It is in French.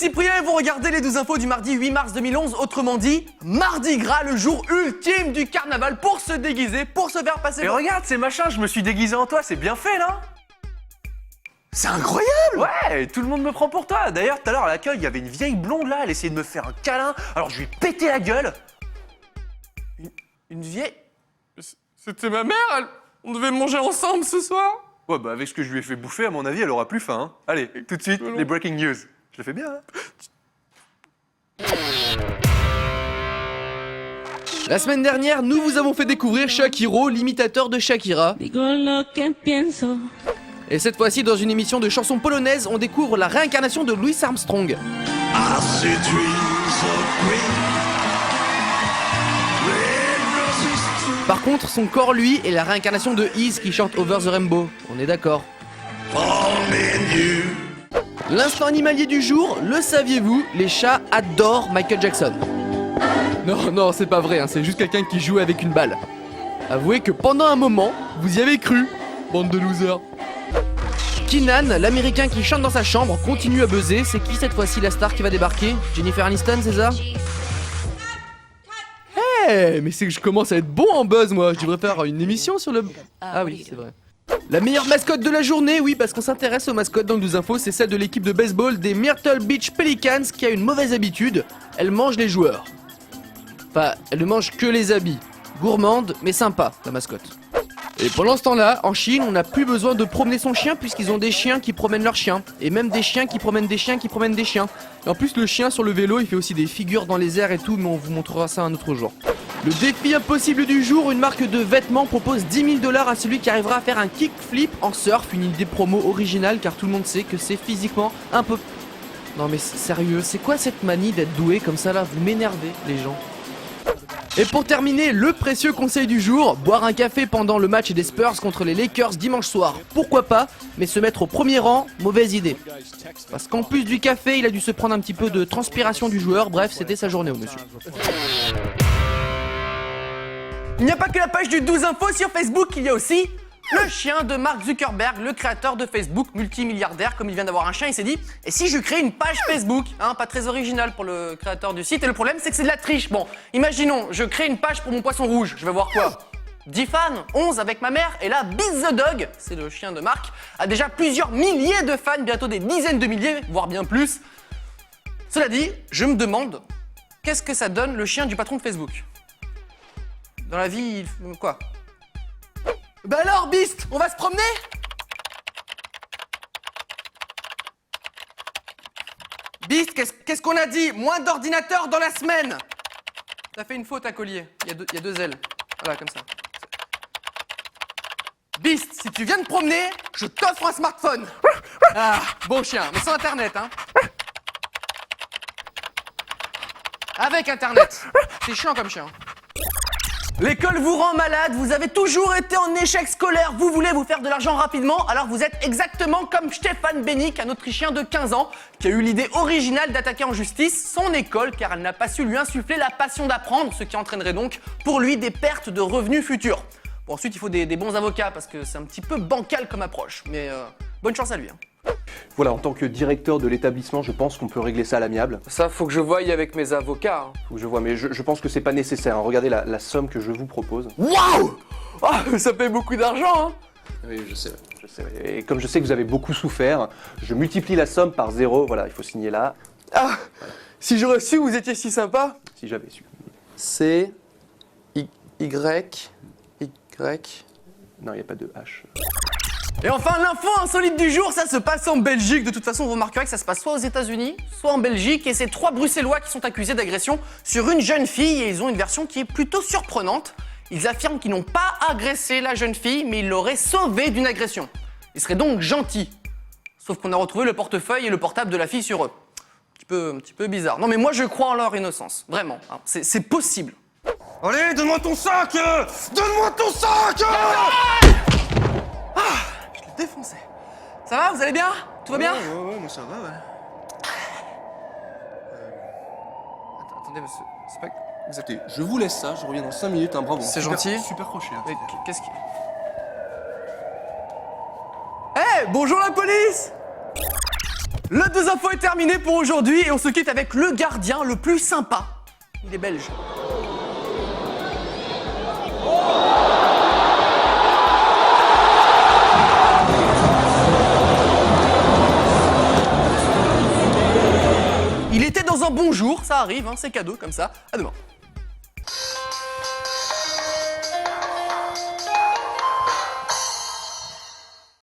Cyprien et vous regardez les 12 infos du mardi 8 mars 2011, autrement dit, Mardi Gras, le jour ultime du carnaval pour se déguiser, pour se faire passer... Et regarde ces machins, je me suis déguisé en toi, c'est bien fait là. C'est incroyable! Ouais, tout le monde me prend pour toi. D'ailleurs, tout à l'heure à l'accueil, il y avait une vieille blonde là, elle essayait de me faire un câlin, alors je lui ai pété la gueule. Une vieille... C'était ma mère, on devait manger ensemble ce soir. Ouais, bah avec ce que je lui ai fait bouffer, à mon avis, elle aura plus faim. Hein. Allez, tout de suite, les breaking news. Je le fais bien, hein. La semaine dernière, nous vous avons fait découvrir Shakiro, l'imitateur de Shakira. Et cette fois-ci, dans une émission de chansons polonaises, on découvre la réincarnation de Louis Armstrong. Par contre, son corps, lui, est la réincarnation de Iz qui chante Over the Rainbow. On est d'accord. L'instant animalier du jour, le saviez-vous, les chats adorent Michael Jackson. Non, c'est pas vrai, hein, c'est juste quelqu'un qui joue avec une balle. Avouez que pendant un moment, vous y avez cru, bande de losers. Keenan, l'américain qui chante dans sa chambre, continue à buzzer. C'est qui cette fois-ci la star qui va débarquer? Jennifer Aniston, c'est ça? Mais c'est que je commence à être bon en buzz, moi. Je devrais faire une émission sur le... Ah oui, c'est vrai. La meilleure mascotte de la journée, oui, parce qu'on s'intéresse aux mascottes dans le 12 infos, c'est celle de l'équipe de baseball des Myrtle Beach Pelicans qui a une mauvaise habitude. Elle mange les joueurs. Enfin, elle ne mange que les habits. Gourmande, mais sympa, la mascotte. Et pendant ce temps-là, en Chine, on n'a plus besoin de promener son chien puisqu'ils ont des chiens qui promènent leurs chiens. Et même des chiens qui promènent des chiens qui promènent des chiens. Et en plus, le chien sur le vélo, il fait aussi des figures dans les airs et tout, mais on vous montrera ça un autre jour. Le défi impossible du jour, une marque de vêtements propose 10 000 $ à celui qui arrivera à faire un kickflip en surf, une idée promo originale car tout le monde sait que c'est physiquement un peu... Non mais sérieux, c'est quoi cette manie d'être doué comme ça là? Vous m'énervez les gens. Et pour terminer, le précieux conseil du jour, boire un café pendant le match des Spurs contre les Lakers dimanche soir. Pourquoi pas, mais se mettre au premier rang, mauvaise idée. Parce qu'en plus du café, il a dû se prendre un petit peu de transpiration du joueur, bref, c'était sa journée au monsieur. Il n'y a pas que la page du 12 infos sur Facebook, il y a aussi le chien de Mark Zuckerberg, le créateur de Facebook, multimilliardaire, comme il vient d'avoir un chien, il s'est dit « Et si je crée une page Facebook ?» Pas très original pour le créateur du site, et le problème c'est que c'est de la triche. Bon, imaginons, je crée une page pour mon poisson rouge, je vais voir quoi? 10 fans, 11 avec ma mère, et là, Biz the Dog, c'est le chien de Mark, a déjà plusieurs milliers de fans, bientôt des dizaines de milliers, voire bien plus. Cela dit, je me demande, qu'est-ce que ça donne le chien du patron de Facebook? Dans la vie, quoi? Bah alors, Beast, on va se promener? Beast, qu'est-ce qu'on a dit? Moins d'ordinateurs dans la semaine. T'as fait une faute à collier, il y a deux ailes. Voilà, comme ça. Beast, si tu viens de promener, je t'offre un smartphone. Ah, bon chien, mais sans internet, hein. Avec internet. C'est chiant comme chien. L'école vous rend malade, vous avez toujours été en échec scolaire, vous voulez vous faire de l'argent rapidement, alors vous êtes exactement comme Stéphane Bénic, un Autrichien de 15 ans, qui a eu l'idée originale d'attaquer en justice son école car elle n'a pas su lui insuffler la passion d'apprendre, ce qui entraînerait donc pour lui des pertes de revenus futurs. Bon, ensuite il faut des bons avocats parce que c'est un petit peu bancal comme approche, mais bonne chance à lui. Voilà, en tant que directeur de l'établissement, je pense qu'on peut régler ça à l'amiable. Ça, faut que je voie avec mes avocats. Faut que je vois, mais je pense que c'est pas nécessaire. Hein. Regardez la somme que je vous propose. Waouh! Oh, ça fait beaucoup d'argent, hein? Oui, je sais. Et comme je sais que vous avez beaucoup souffert, je multiplie la somme par 0. Voilà, il faut signer là. Ah! Si j'aurais su que vous étiez si sympa. Si j'avais su. C... Y... Non, il n'y a pas de H. Et enfin, l'info insolite du jour, ça se passe en Belgique. De toute façon, vous remarquerez que ça se passe soit aux États-Unis, soit en Belgique. Et c'est 3 Bruxellois qui sont accusés d'agression sur une jeune fille. Et ils ont une version qui est plutôt surprenante. Ils affirment qu'ils n'ont pas agressé la jeune fille, mais ils l'auraient sauvée d'une agression. Ils seraient donc gentils. Sauf qu'on a retrouvé le portefeuille et le portable de la fille sur eux. Un petit peu bizarre. Non mais moi je crois en leur innocence. Vraiment. Hein. C'est possible. Allez, donne-moi ton sac! Donne-moi ton sac! Ah, je l'ai défoncé. Ça va, vous allez bien? Tout va bien? Ouais, moi ça va, ouais. Attendez, monsieur, c'est pas... Écoutez, je vous laisse ça, je reviens dans 5 minutes, hein, bravo. C'est Super- gentil. Super crochet. Hein, Mais qu'est-ce qui... Bonjour la police! Le 12 info est terminé pour aujourd'hui et on se quitte avec le gardien le plus sympa. Il est belge. Il était dans un bon jour, ça arrive, hein, c'est cadeau comme ça. À demain.